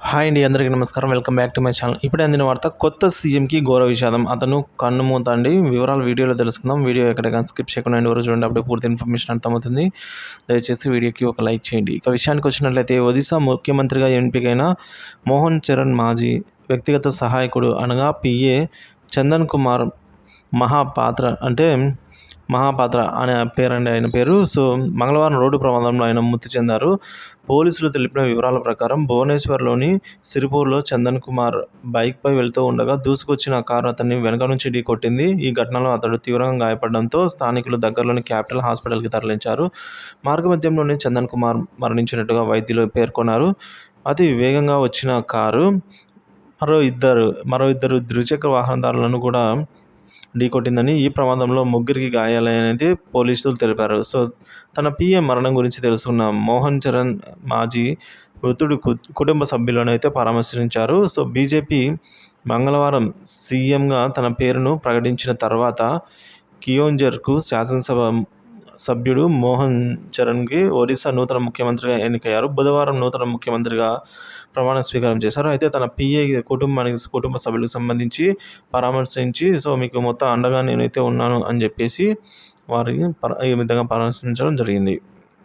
Hi అండి, అందరికీ నమస్కారం. Welcome back to my channel. ఇప్పుడే అందిన వార్త, కొత్త సీఎంకి ఘోర విషాదం. అతను కన్నుమూత అండి. వివరాలు వీడియోలో తెలుసుకుందాం. వీడియో ఎక్కడ స్కిప్ చేయకుండా ఎండ్ వరకు చూడండి. అప్పుడే పూర్తి ఇన్ఫర్మేషన్ అర్థమవుతుంది. దయచేసి వీడియోకి ఒక లైక్ చేయండి. ఇక విషయానికి వచ్చినట్లయితే, ఒడిశా ముఖ్యమంత్రిగా ఎంపికైన మోహన్ చరణ్ మాజీ వ్యక్తిగత సహాయకుడు అనగా పిఏ చందన్ కుమార్ మహాపాత్ర అనే పేరండి ఆయన పేరు. సో మంగళవారం రోడ్డు ప్రమాదంలో ఆయన మృతి చెందారు. పోలీసులు తెలిపిన వివరాల ప్రకారం భువనేశ్వర్లోని సిరిపూర్లో చందన్ కుమార్ బైక్పై వెళ్తూ ఉండగా దూసుకొచ్చిన కారు అతన్ని వెనక నుంచి ఢీకొట్టింది. ఈ ఘటనలో అతడు తీవ్రంగా గాయపడడంతో స్థానికులు దగ్గరలోని క్యాపిటల్ హాస్పిటల్కి తరలించారు. మార్గమధ్యంలోనే చందన్ కుమార్ మరణించినట్టుగా వైద్యులు పేర్కొన్నారు. అతి వేగంగా వచ్చిన కారు మరో ఇద్దరు ద్విచక్ర వాహనదారులను కూడా ఢీకొట్టిందని, ఈ ప్రమాదంలో ముగ్గురికి గాయాలనేది పోలీసులు తెలిపారు. సో తన పిఏ మరణం గురించి తెలుసుకున్న మోహన్ చరణ్ మాజీ మృతుడి కుటుంబ సభ్యులను అయితే పరామర్శించారు. సో బీజేపీ మంగళవారం సీఎంగా తన పేరును ప్రకటించిన తర్వాత కియోంఝర్కు శాసనసభ సభ్యుడు మోహన్ చరణ్కి ఒడిశా నూతన ముఖ్యమంత్రిగా ఎన్నికయ్యారు. బుధవారం నూతన ముఖ్యమంత్రిగా ప్రమాణ స్వీకారం చేశారు. అయితే తన పిఏ కుటుంబ సభ్యులకు సంబంధించి పరామర్శించి, సో మీకు మొత్తం అండగా నేనైతే ఉన్నాను అని చెప్పేసి వారికి ఈ విధంగా పరామర్శించడం జరిగింది.